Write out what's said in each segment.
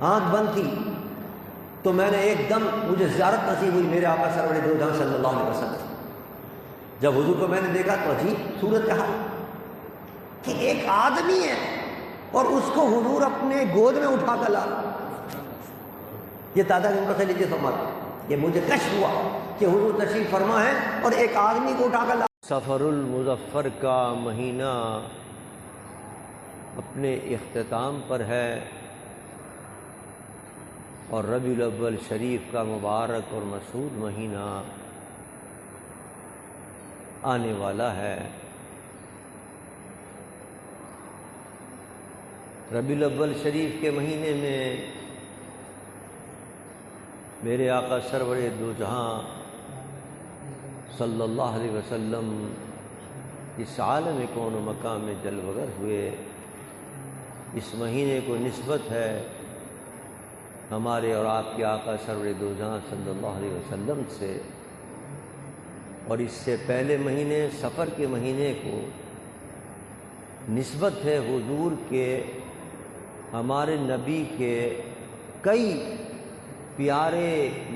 آنکھ بند تھی تو میں نے ایک دم مجھے زیارت نصیب ہوئی میرے آقا سرور دو جہاں صلی اللہ علیہ وسلم۔ جب حضور کو میں نے دیکھا تو عجیب صورت حال کہ ایک آدمی ہے اور اس کو حضور اپنے گود میں اٹھا کر لا۔ یہ دادا کی عمر سے لیجیے فرماتے ہیں کہ مجھے کشف ہوا کہ حضور تشریف فرما ہے اور ایک آدمی کو اٹھا کر لا۔ سفر المظفر کا مہینہ اپنے اختتام پر ہے اور ربیع الاول شریف کا مبارک اور مسعود مہینہ آنے والا ہے۔ ربیع الاول شریف کے مہینے میں میرے آقا سرور دو جہاں صلی اللہ علیہ وسلم اس عالم کون و مقام میں جلوگر ہوئے۔ اس مہینے کو نسبت ہے ہمارے اور آپ کے آقا سرور دو جہاں صلی اللہ علیہ وسلم سے، اور اس سے پہلے مہینے سفر کے مہینے کو نسبت ہے حضور کے ہمارے نبی کے کئی پیارے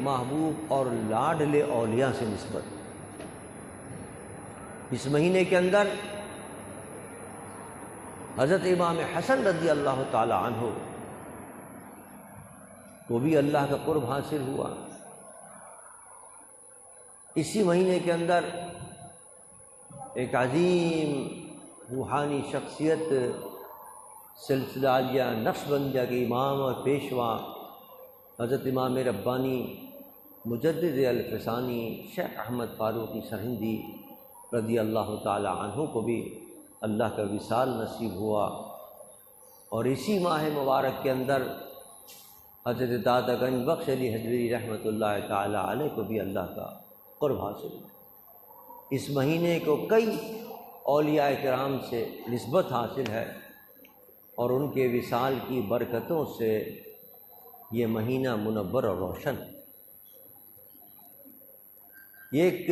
محبوب اور لاڈلے اولیاء سے نسبت۔ اس مہینے کے اندر حضرت امام حسن رضی اللہ تعالی عنہ کو بھی اللہ کا قرب حاصل ہوا۔ اسی مہینے کے اندر ایک عظیم روحانی شخصیت سلسلہ عالیہ نقشبندیہ کے امام اور پیشوا حضرت امام ربانی مجدد الفسانی شیخ احمد فاروقی سرہندی رضی اللہ تعالی عنہ کو بھی اللہ کا وصال نصیب ہوا، اور اسی ماہ مبارک کے اندر حضرت دادا گنج بخش علی حضوری رحمۃ اللہ تعالی علیہ کو بھی اللہ کا قرب حاصل ہوا۔ اس مہینے کو کئی اولیاء کرام سے نسبت حاصل ہے، اور ان کے وصال کی برکتوں سے یہ مہینہ منور اور روشن ہے۔ یہ ایک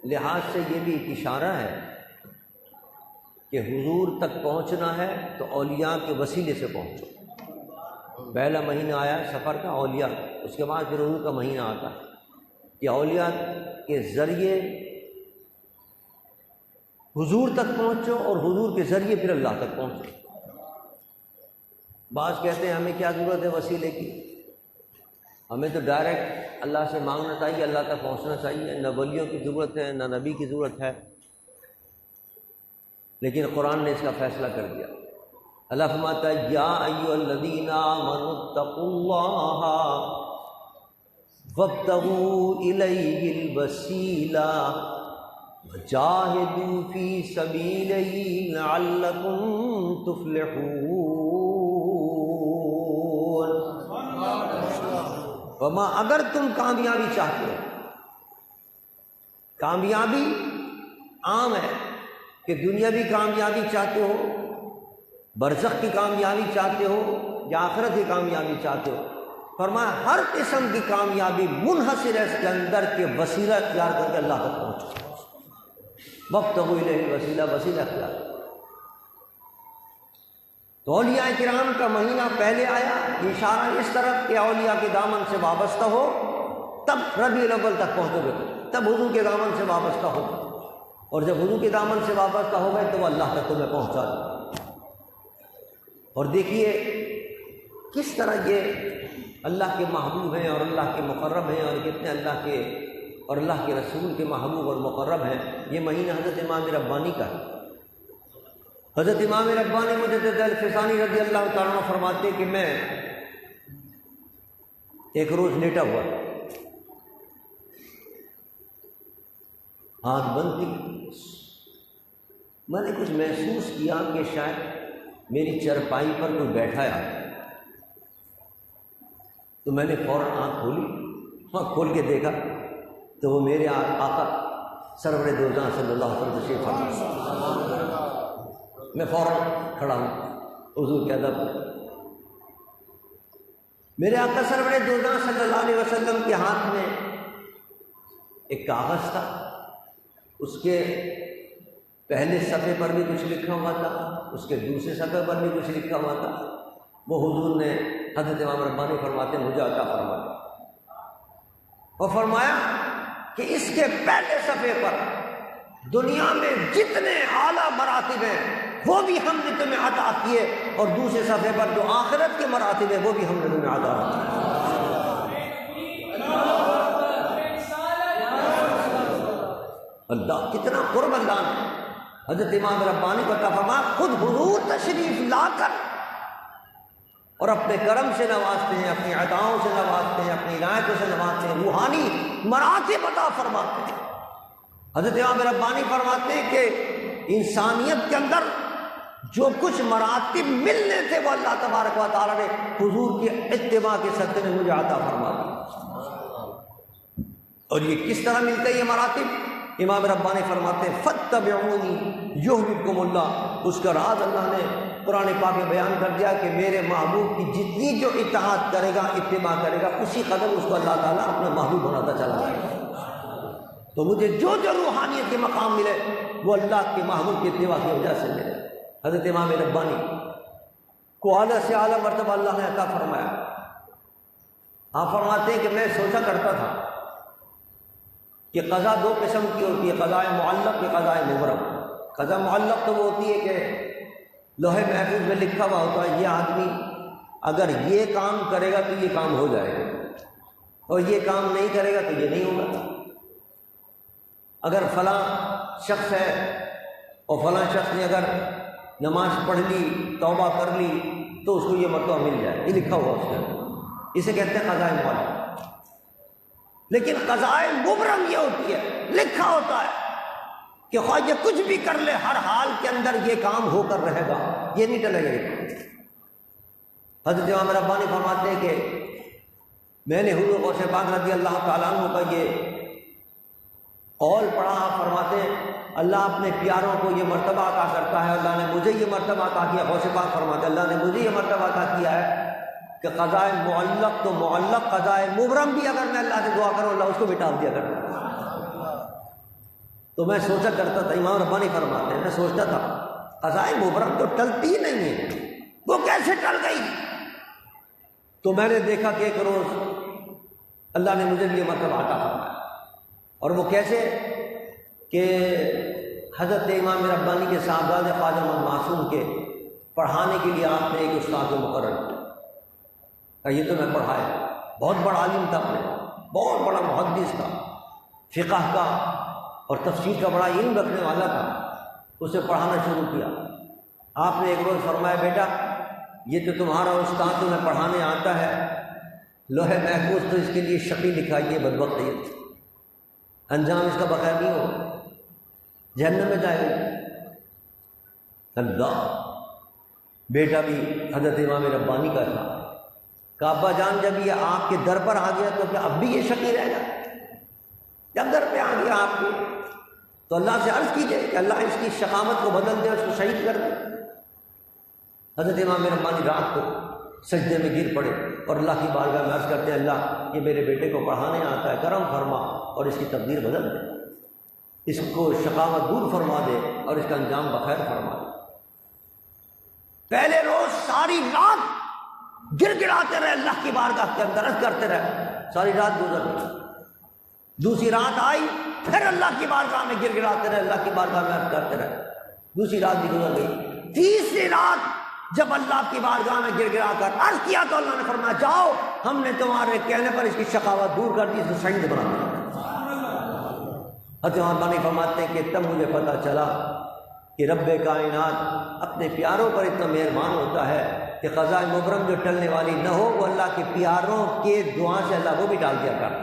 لحاظ سے یہ بھی ایک اشارہ ہے کہ حضور تک پہنچنا ہے تو اولیاء کے وسیلے سے پہنچو۔ پہلا مہینہ آیا سفر کا اولیاء، اس کے بعد پھر حضور کا مہینہ آتا ہے کہ اولیاء کے ذریعے حضور تک پہنچو اور حضور کے ذریعے پھر اللہ تک پہنچو۔ بعض کہتے ہیں ہمیں کیا ضرورت ہے وسیلے کی، ہمیں تو ڈائریکٹ اللہ سے مانگنا چاہیے، اللہ تک پہنچنا چاہیے، نہ ولیوں کی ضرورت ہے نہ نبی کی ضرورت ہے۔ لیکن قرآن نے اس کا فیصلہ کر دیا۔ اللہ فرماتا ہے یا ایھا الذین آمنوا اتقوا اللہ وابتغوا الیہ الوسیلہ وجاہدوا فی سبیلہ لعلکم تفلحون۔ وما اگر تم کامیابی چاہتے ہو، کامیابی عام ہے کہ دنیاوی کامیابی چاہتے ہو، برزخ کی کامیابی چاہتے ہو یا آخرت کی کامیابی چاہتے ہو، فرمایا ہر قسم کی کامیابی منحصر ہے اس کے اندر کہ وسیلہ اختیار کر کے اللہ تک پہنچو۔ وابتغوا الیہ الوسیلہ، وسیلہ اختیار۔ تو اولیاء کرام کا مہینہ پہلے آیا، اشارہ اس طرف کہ اولیاء کے دامن سے وابستہ ہو تب ربیع الاول تک پہنچو گے، تب حضور کے دامن سے وابستہ ہو، اور جب حضور کے دامن سے وابستہ ہو گئے تو وہ اللہ تک تمہیں پہنچا دے۔ اور دیکھیے کس طرح یہ اللہ کے محبوب ہیں اور اللہ کے مقرب ہیں، اور کتنے اللہ کے اور اللہ کے رسول کے محبوب اور مقرب ہیں۔ یہ مہینہ حضرت امام ربانی کا ہے۔ حضرت امام ربانی مجدد الفسانی رضی اللہ تعالیٰ عنہ فرماتے کہ میں ایک روز لیٹا ہوا، آنکھ بند تھی، میں نے کچھ محسوس کیا کہ شاید میری چرپائی پر کوئی بیٹھا ہے، تو میں نے فوراً آنکھ کھولی، آنکھ کھول کے دیکھا تو وہ میرے آقا سرور دو جہاں صلی اللہ علیہ وسلم تشریف فرما۔ میں فوراً کھڑا ہوں حضور کے ادب، میرے آقا سرور دو جہاں صلی اللہ علیہ وسلم کے ہاتھ میں ایک کاغذ تھا، اس کے پہلے صفحے پر بھی کچھ لکھا ہوا تھا، اس کے دوسرے صفحے پر بھی کچھ لکھا ہوا تھا۔ وہ حضور نے حضرت امام ربانی فرماتے ہیں مجھے عطا فرمایا، اور فرمایا کہ اس کے پہلے صفحے پر دنیا میں جتنے اعلیٰ مراتب ہیں وہ بھی ہم نے تمہیں عطا کیے، اور دوسرے صفحے پر جو آخرت کے مراتب ہیں وہ بھی ہم نے تمہیں عطا کیے۔ اللہ کتنا قرب اللہ نے حضرت امام ربانی کو عطا فرمایا، خود حضور تشریف لا کر اور اپنے کرم سے نوازتے ہیں، اپنی عطاؤں سے نوازتے ہیں، اپنی عنایتوں سے نوازتے ہیں، روحانی مراتب عطا فرماتے ہیں۔ حضرت امام ربانی فرماتے ہیں کہ انسانیت کے اندر جو کچھ مراتب ملنے تھے وہ اللہ تبارک و تعالیٰ نے حضور کی اتباع کے صدقے میں مجھے عطا فرما دی۔ اور یہ کس طرح ملتے ہیں یہ مراتب؟ امام ربانی فرماتے ہیں فاتبعونی یحببکم اللہ، اس کا راز اللہ نے قرآن پاک میں بیان کر دیا کہ میرے محبوب کی جتنی جو اطاعت کرے گا، اتباع کرے گا، اسی قدر اس کو اللہ تعالیٰ اپنا محبوب بناتا چلا جائے گا۔ تو مجھے جو جو روحانیت کے مقام ملے وہ اللہ کے محبوب کی اتباع کی وجہ سے ملے۔ حضرت امام ربانی کو اعلیٰ سے اعلیٰ مرتبہ اللہ نے عطا فرمایا۔ آپ فرماتے ہیں کہ میں سوچا کرتا تھا کہ قضا دو قسم کی ہوتی ہے، قضاء معلق کی قضاء مبرم۔ قضا معلق تو وہ ہوتی ہے کہ لوح محفوظ میں لکھا ہوا ہوتا ہے یہ آدمی اگر یہ کام کرے گا تو یہ کام ہو جائے گا، اور یہ کام نہیں کرے گا تو یہ نہیں ہوگا۔ اگر فلاں شخص ہے اور فلاں شخص نے اگر نماز پڑھ لی، توبہ کر لی تو اس کو یہ مرتبہ مل جائے، یہ لکھا ہوا اس میں، اسے کہتے ہیں قضاء معلق۔ لیکن قضاء مبرم یہ ہوتی ہے لکھا ہوتا ہے کہ خواہ یہ کچھ بھی کر لے ہر حال کے اندر یہ کام ہو کر رہے گا، یہ نہیں ٹلے گا۔ حضرت امام ربانی فرماتے ہیں کہ میں نے حضور غوث پاک رضی اللہ تعالیٰ عنہ کا یہ قول پڑھا۔ آپ فرماتے ہیں اللہ اپنے پیاروں کو یہ مرتبہ عطا کرتا ہے، اللہ نے مجھے یہ مرتبہ عطا کیا۔ غوث پاک فرماتے ہیں اللہ نے مجھے یہ مرتبہ عطا کیا ہے کہ قضاء معلق تو معلق، قضاء مبرم بھی اگر میں اللہ سے دعا کروں اللہ اس کو بھی ٹال دیا کرتا ہے۔ تو میں سوچا کرتا تھا، امام ربانی فرماتے ہیں میں سوچتا تھا قضاء مبرم تو ٹلتی ہی نہیں ہے، وہ کیسے ٹل گئی؟ تو میں نے دیکھا کہ ایک روز اللہ نے مجھے بھی یہ مرتبہ عطا فرمایا، اور وہ کیسے کہ حضرت امام ربانی کے صاحبزادے خواجہ محمد معصوم کے پڑھانے کے لیے آپ نے ایک استاد کو مقرر کیا۔ یہ تو میں پڑھایا، بہت بڑا عالم تھا، بہت بڑا محدث تھا، فقہ کا اور تفسیر کا بڑا علم رکھنے والا تھا، اسے پڑھانا شروع کیا۔ آپ نے ایک روز فرمایا بیٹا یہ تو تمہارا استاد تمہیں پڑھانے آتا ہے، لوح محفوظ تو اس کے لیے شقی لکھائیے، بدبخت ہے، انجام اس کا بخیر نہیں ہو، جہنم میں جائے گا۔ اللہ بیٹا بھی حضرت امام ربانی کا تھا کہ ابا جان جب یہ آپ کے در پر آ گیا تو کیا اب بھی یہ شقی رہے گا؟ جب در پہ آ گیا آپ کے تو اللہ سے عرض کیجئے کہ اللہ اس کی شقاوت کو بدل دے، اس کو شہید کر دے۔ حضرت امام ربانی رات کو سجدے میں گر پڑے اور اللہ کی بارگاہ میں عرض کرتے ہیں اللہ یہ میرے بیٹے کو پڑھانے آتا ہے، کرم فرما اور اس کی تقدیر بدل دے، اس کو شقاوت دور فرما دے اور اس کا انجام بخیر فرما دے۔ پہلے روز ساری رات گر گراتے رہے اللہ کی بارگاہ کے اندر، عرض کرتے رہے، ساری رات گزر گئی۔ دوسری رات آئی، پھر اللہ کی بارگاہ میں گر گراتے رہے، اللہ کی بارگاہ میں عرض کرتے رہے، دوسری رات بھی گزر گئی۔ تیسری رات جب اللہ کی بارگاہ میں گر گرا کر عرض کیا تو اللہ نے فرمایا جاؤ ہم نے تمہارے کہنے پر اس کی شقاوت دور کر دی، اس کو شہید بنا دیا۔ حضرت ربانی فرماتے ہیں کہ تب مجھے پتہ چلا کہ رب کائنات اپنے پیاروں پر اتنا مہربان ہوتا ہے کہ قضاء مبرم جو ٹلنے والی نہ ہو وہ اللہ کے پیاروں کے دعا سے اللہ وہ بھی ڈال دیا کر۔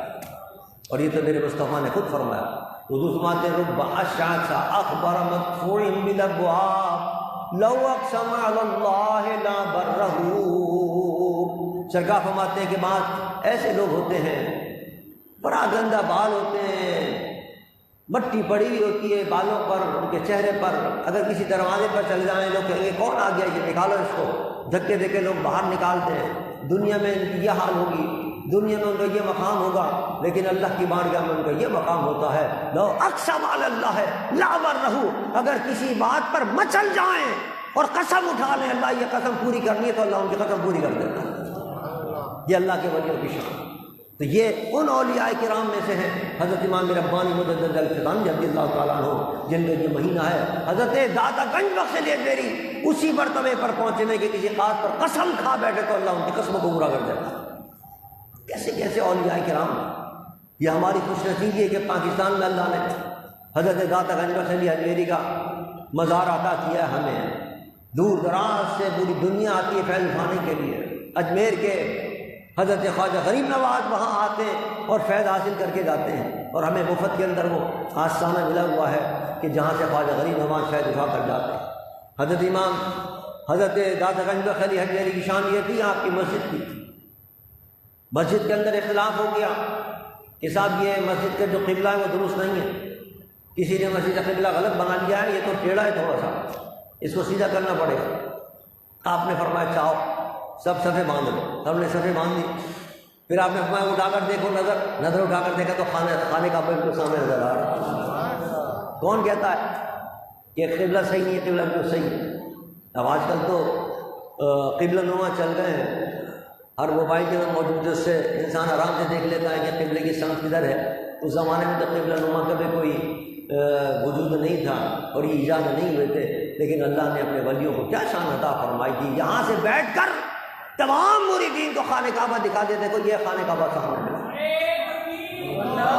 اور یہ تو میرے مصطفیٰ نے خود فرمایا، حضور فرماتے ہیں رب اشعث اخبر مدفوع بالابواب لو اقسم علی اللہ لا برہ۔ سرکار فرماتے ہیں کہ بعض ایسے لوگ ہوتے ہیں بڑا گندا بال ہوتے ہیں، مٹی پڑی ہوئی ہوتی ہے بالوں پر، ان کے چہرے پر، اگر کسی دروازے پر چل جائیں لوگ کہیں گے کون آ گیا یہ نکالو اس کو، دھکے دے کے لوگ باہر نکالتے ہیں۔ دنیا میں ان کی یہ حال ہوگی، دنیا میں ان کا یہ مقام ہوگا، لیکن اللہ کی بارگاہ میں ان کا یہ مقام ہوتا ہے لو اقسم علی اللہ لا برہ، اگر کسی بات پر مچل جائیں اور قسم اٹھا لیں اللہ یہ قسم پوری کرنی ہے تو اللہ ان کی قسم پوری کر دیتا ہے۔ یہ اللہ کے ولیوں کی شان۔ تو یہ ان اولیاء کرام میں سے ہیں حضرت امام ربانی مجدد الفیضان رضی اللہ تعالیٰ عنہ، جن میں یہ مہینہ ہے حضرت داتا گنج بخش علی اجمیری اسی مرتبے پر پہنچنے کے کسی خاص پر قسم کھا بیٹھے تو اللہ ان کی قسموں کو پورا کر دیتا۔ کیسے کیسے اولیاء کرام ہیں۔ یہ ہماری خوش نصیبی ہے کہ پاکستان میں اللہ نے حضرت داتا گنج بخش علی اجمیری کا مزار عطا کیا ہے ہمیں۔ دور دراز سے پوری دنیا آتی ہے فیض اٹھانے کے لیے۔ اجمیر کے حضرت خواجہ غریب نواز وہاں آتے ہیں اور فیض حاصل کر کے جاتے ہیں، اور ہمیں مفت کے اندر وہ آستانہ ملا ہوا ہے کہ جہاں سے خواجہ غریب نواز فیض اٹھا کر جاتے ہیں۔ حضرت امام حضرت داتا گنج بخش علی اجمیری کی شان یہ تھی آپ کی مسجد کی۔ مسجد کے اندر اختلاف ہو گیا کہ صاحب یہ مسجد کا جو قبلہ ہے وہ درست نہیں ہے، کسی نے مسجد کا قبلہ غلط بنا لیا ہے، یہ تو ٹیڑھا ہے تھوڑا سا، اس کو سیدھا کرنا پڑے گا۔ آپ نے فرمایا چاہو سب صفیں باندھ لو، سب نے صفیں باندھ دی۔ پھر آپ نے فرمایا اٹھا کر دیکھو، نظر اٹھا کر دیکھا تو خانے کا بالکل سامنے نظر آ رہا۔ کون کہتا ہے کہ قبلہ صحیح نہیں ہے، قبلہ بالکل صحیح ہے؟ اب آج کل تو قبلہ نما چل گئے ہیں، ہر موبائل کے اندر موجود، جس سے انسان آرام سے دیکھ لیتا ہے کہ قبلے کی سمت کدھر ہے۔ اس زمانے میں تو قبلہ نما کبھی کوئی وجود نہیں تھا اور یہ ایجاد نہیں ہوئے تھے، لیکن اللہ نے اپنے ولیوں کو کیا شان عطا فرمائی تھی، یہاں سے بیٹھ کر تمام مریدین کو خانہ کعبہ دکھا دیتے کو یہ خانہ کعبہ سامنے ملا۔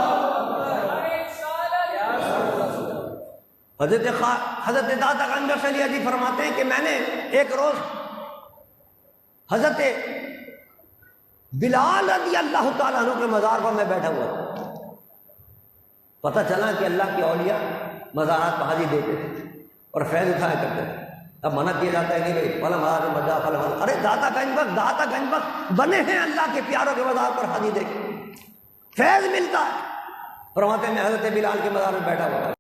حضرت داتا گنج بخش علی اجمیری فرماتے ہیں کہ میں نے ایک روز حضرت بلال رضی اللہ تعالیٰ عنہ کے مزار پر میں بیٹھا ہوا تھا۔ پتہ چلا کہ اللہ کے اولیاء مزارات پر حاضری دیتے تھے اور فیض اٹھایا کرتے تھے۔ اب منع کیا جاتا ہے کہ بھائی فلاں مزار میں مزار فلاں، ارے داتا گنج بخش بنے ہیں اللہ کے پیاروں کے مزار پر حاضری دے کے، فیض ملتا ہے۔ فرماتے ہیں میں حضرت بلال کے مزار میں بیٹھا ہوا تھا،